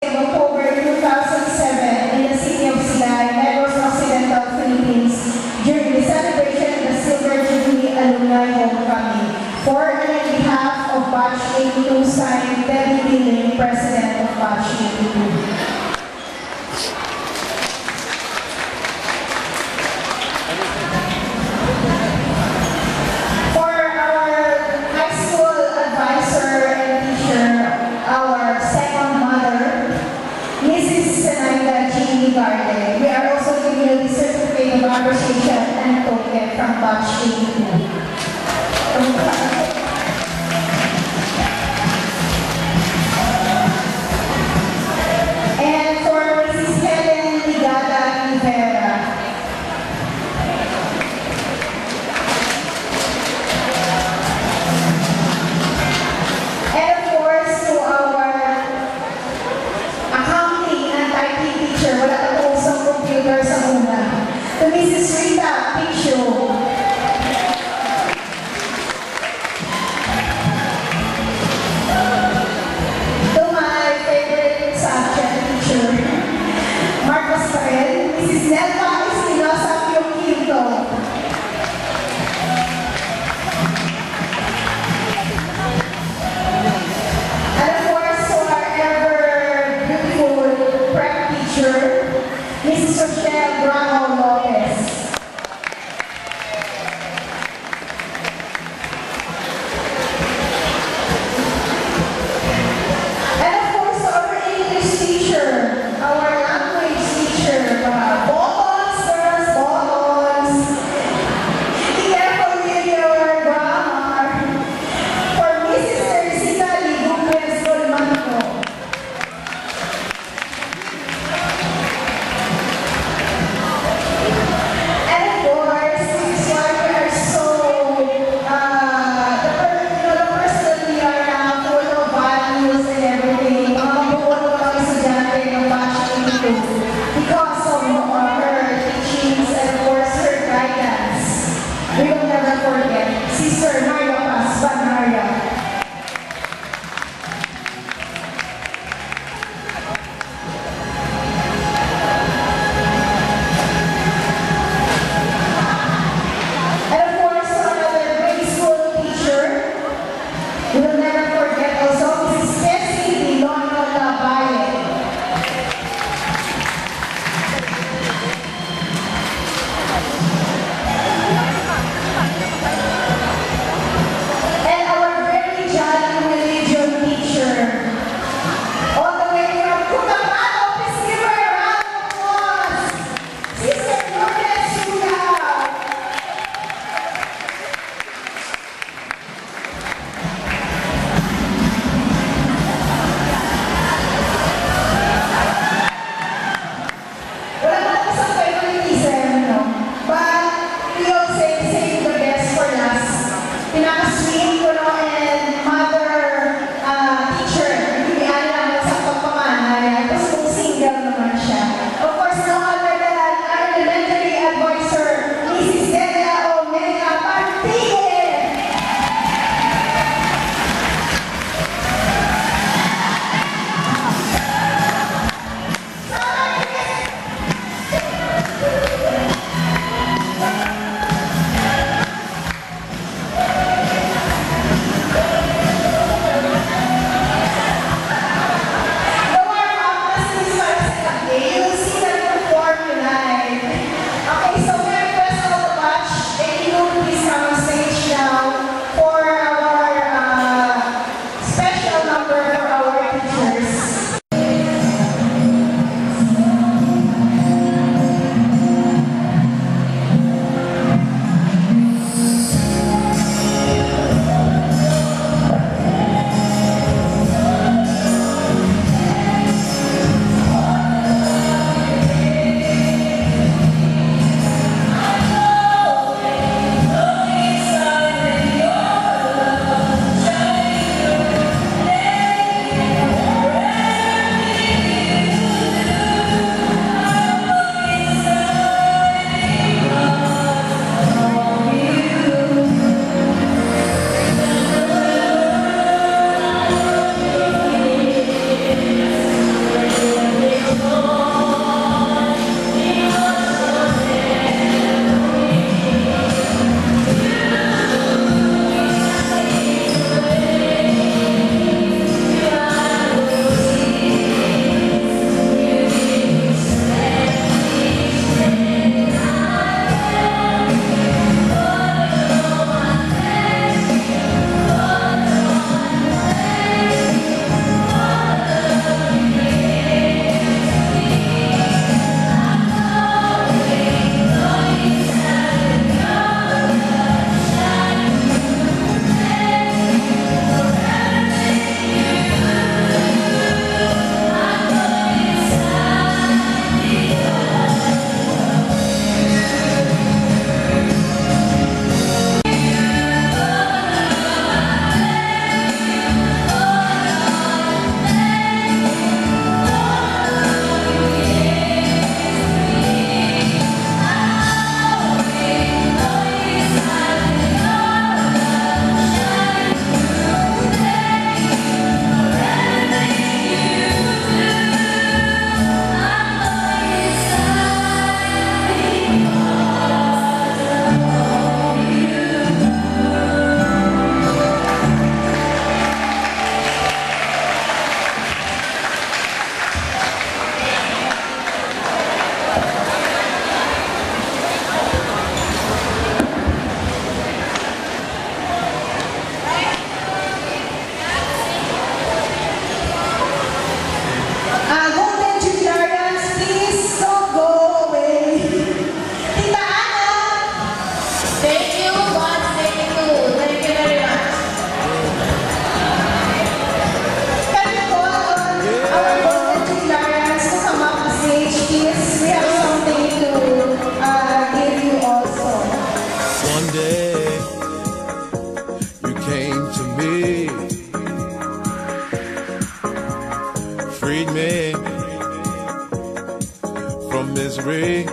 October 2007 in the city of Silay, Negros Occidental, Philippines, during the celebration of the Silver Jubilee Alumni Homecoming. For and on behalf of Batch 82, signed Debbie Dilling, President of Batch 82. We are also giving you the certificate of appreciation and token from Batch 82. And for Mrs. Helen Ligada Rivera. And of course, to our accounting and IT teacher, wala ka po sa computer sa una. To Mrs. Rita Picho. To my favorite subject teacher, Marcos Parel, Mrs. Nelva Espinosa Quinto. And of course, to our ever beautiful prep teacher, Mrs. Rochelle Bravo Lopez. And of course, our English teacher, our language teacher, bottles, girls, bottles. Be careful with your grammar. For Mrs. Teresita Ligumez Dolmanco. freed me from misery.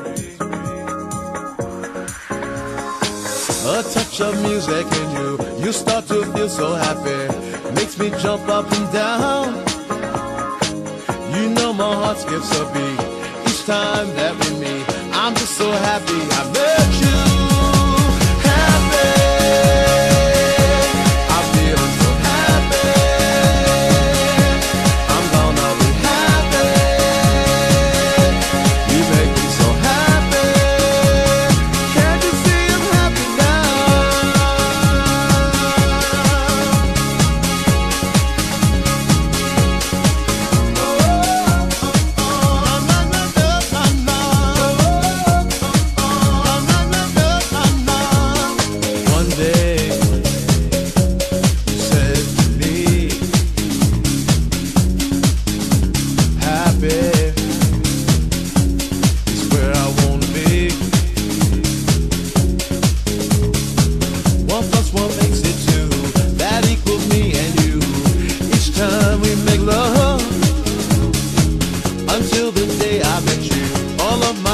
A touch of music in you start to feel so happy. Makes me jump up and down. You know my heart skips a beat each time that we meet. I'm just so happy I met you. Happy, I'm feeling so happy. I'm gonna be happy. You make me so happy. Can't you see I'm happy now? One day you said to me, happy is where I wanna be. 1 plus 1 makes it 2. That equals me and you. Each time we make love, until the day I met you, all of my